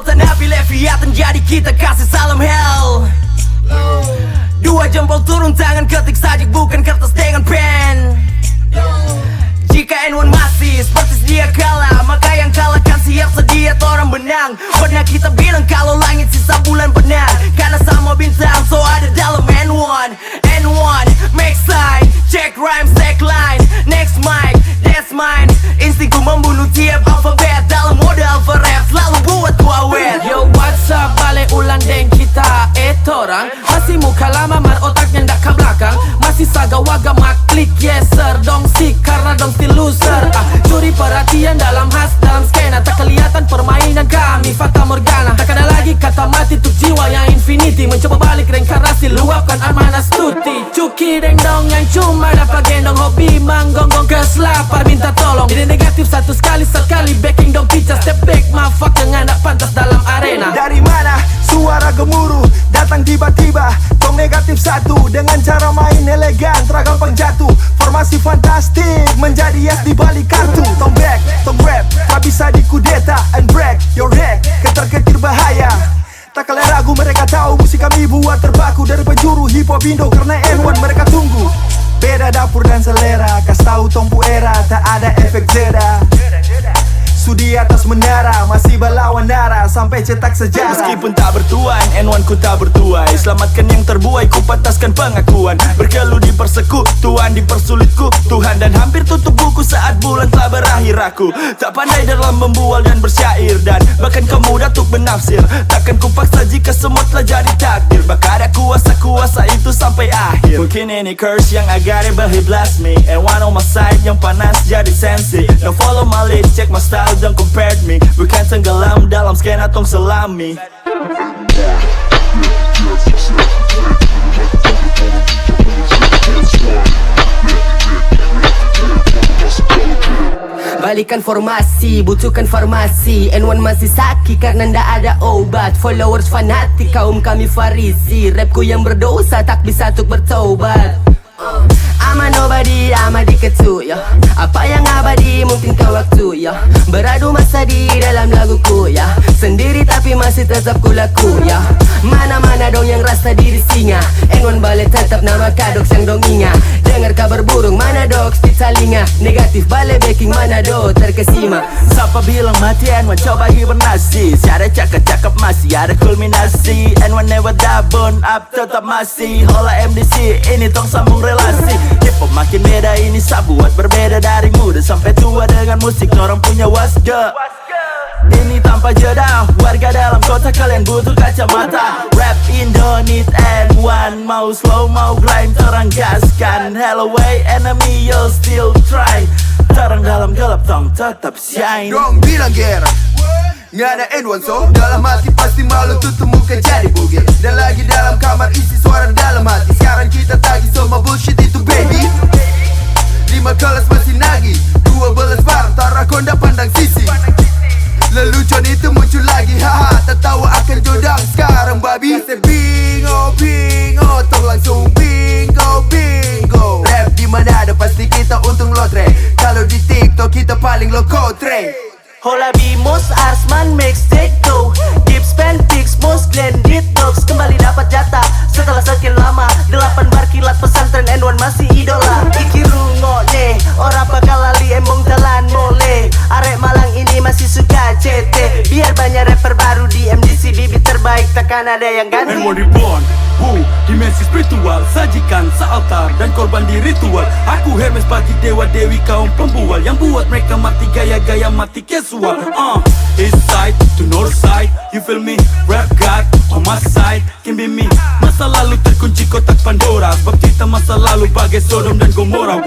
tanah Leviathan, jadi kita kasih salam hell. Dua jempol turun tangan, ketik sajak bukan kertas dengan pen. Jika N1 masih seperti sedia kalah, maka yang kalah kan siap sedia orang benang. Pernah kita bilang kalau langit sisa bulan benar, karena sama bintang so ada dalam N1. N1, make sign, check rhyme, stack line. Next mic, that's mine. Instingku membunuh tiap alfabet, dalam mode alpha rap selalu buat gua wet. Yo what's up, balik ulang deng kita orang masih muka lama, mar otaknya ndak ke belakang. Masih saga-waga maklik, yes sir. Dong sik karena dong still loser. Curi perhatian dalam dalam skena. Tak kelihatan permainan kami, Fata Morgana. Tak ada lagi kata mati untuk jiwa yang infinity. Mencoba balik reinkarnasi, luapkan amanah stuti. Cuki deng dong yang cuma dapat gendong. Hobi manggonggong keselapar minta tolong. Jadi negatif satu sekali backing dong pica. Step back motherfucker, nggak pantas dalam arena. Dari mana suara gemuruh datang tiba-tiba? Tong negatif satu dengan cara main elegan, tergampang jatuh. Formasi fantastik menjadi yes di balik kartu. Tong back, tong rap, tak bisa dikudeta and break your head, ketar-ketir bahaya. Tak kalian ragu, mereka tahu musik kami buat terbaku. Dari penjuru hip hop Indo karena N1 mereka tunggu. Beda dapur dan selera, kas tahu tompu era, tak ada efek zeda. Sudi atas menara, masih balawan darah sampai cetak sejarah. Meskipun tak bertuan, N1 ku tak bertuai. Selamatkan yang terbuai, ku pantaskan pengakuan. Berkeluh di persekutuan, dipersulitku Tuhan. Dan hampir tutup buku saat bulan telah berakhir. Aku tak pandai dalam membual dan bersyair, dan bahkan kamu datuk benafsir. Takkan ku paksa jika semua telah jadi takdir. Bakal ada kuasa itu sampai akhir. Mungkin ini curse yang agak rebel, he blast me. N1 on my side yang panas jadi sensi. Now follow my lead, check my style, don't compare me. Bukan tenggelam dalam skena tong selami. Balikan formasi, butuhkan farmasi. N1 masih sakit karena ndak ada obat. Followers fanatik, kaum kami farisi. Rapku yang berdosa tak bisa untuk bertobat. I'm a nobody, I'm a diketu, ya. Apa yang abadi mungkin ke waktu, ya. Beradu masa di dalam laguku, ya. Sendiri tapi masih tetap ku laku, ya. Mana-mana dong yang rasa diri singa. N1 balik tetap nama kadoks yang dong inga. Dengar kabar burung, mana doks di telinga. Negatif balik backing, mana do terkesima. Siapa bilang mati, N1 coba hibernasi. Siada cakap-cakap masih ada kulminasi. N1 never down up, tetap masih. Hola MDC, ini tong sambung relasi. Hip hop makin beda, ini buat berbeda. Dari muda sampai tua dengan musik orang punya wasga. Ini tanpa jeda, warga dalam kota kalian butuh kacamata. Rap Indo need N1. Mau slow mau grind, terang gaskan. Hello way enemy, you'll still try. Terang dalam gelap tong tetap shine. Dong bilang gera, nggak ada N1 so dalam hati pasti malu tutup muka jadi bugil. Dan lagi dalam kamar isi suara dalam hati. Sekarang kita tagih semua bullshit itu baby. 5 kelas masih nagih, 12 bar tara konda pandang sisi. Lelucon itu muncul lagi, haha tertawa akan jodang sekarang babi. Saya bingo, tong langsung bingo. Rap di mana ada pasti kita untung lotre. Kalau di TikTok kita paling lokotre. Hola Bimos, Arsman, mixtape tuh Gips, Pen, Pix, Mos, Glendit, Dogs kembali dapat jatah setelah sekian lama. 8 bar kilat pesantren N1 masih idola. Iki rungokne, ora bakal lali embong telan mole. Arek Malang ini masih suka CT. Biar banyak rapper baru di MDC, bibit terbaik takkan ada yang ganti. N1 reborn, dimensi spiritual. Sajikan sealtar dan korban di ritual. Aku Hermes bagi dewa-dewi kaum pembual. Yang buat mereka mati gaya-gaya mati casual. East side to north side, you feel me? Rap God on my side, can be me. Masa lalu terkunci kotak Pandora. Sebab kita masa lalu bagai Sodom dan Gomora.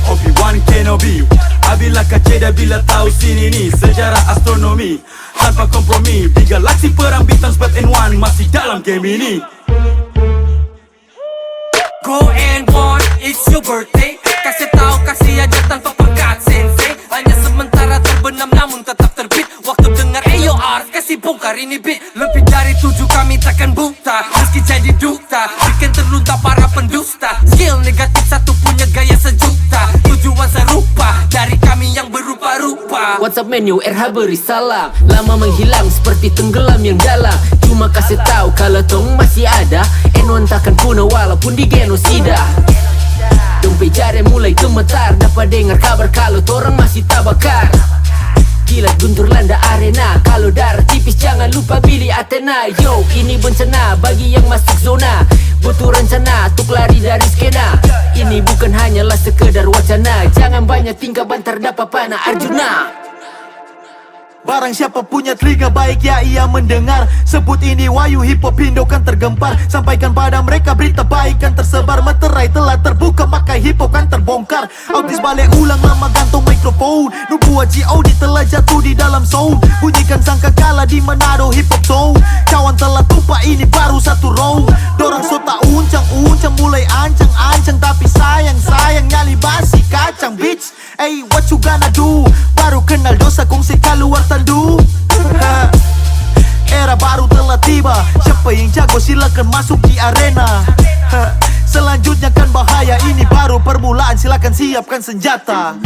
Obi-Wan Kenobi, Abila Kaceda bila tahu sini ni sejarah astronomi. Tanpa kompromi, di galaksi perang bintang sebab N1 masih dalam game ini. Go N1, it's your birthday. Kasih tahu kasih aja tanpa pangkat sensei. Hanya sementara terbenam namun tetap terbit. Waktu dengar Ayo Art kasih bongkar ini beat. Lebih dari 7 kami takkan buta. Meski jadi duta, bikin terlunta para pendusta. Skill negatif satu punya gaya sejuta. Tujuan serupa dari kami yang berupa-rupa. WhatsApp menu RH beri salam. Lama menghilang seperti tenggelam yang dalam. Cuma kasih tahu kalau tong masih ada. N1 takkan punah walaupun di genosida. Dompet jari mulai gemetar. Dapat dengar kabar kalau torang masih tabakar. Kilat guntur landa arena. Kalau darah tipis jangan lupa Billy Athena. Yo, ini bencana bagi yang masuk zona. Butuh rencana untuk lari dari skena. Ini bukan hanyalah sekedar wacana. Jangan banyak tingkah bantar dapat panah Arjuna. Barang siapa punya telinga baik ya ia mendengar. Sebut ini Wahyu hip hop Indo kan tergempar. Sampaikan pada mereka berita baik kan tersebar. Materai telah terbuka maka hip hop kan terbongkar. Autis balik ulang lama gantung mikrofon. Nubuat G.O.D telah jatuh di dalam sound. Bunyikan sangkakala di Manado hip hop sound. Cawan telah tumpah ini baru satu row. Dorang sota uncang-uncang mulai ancang-ancang. Tapi sayang nyali basi kacang bitch. Hey what you gonna do? Baru kenal dosa kongsi keluar tandu. Era baru telah tiba. Siapa yang jago silakan masuk di arena. Selanjutnya kan bahaya. Ini baru permulaan silakan siapkan senjata.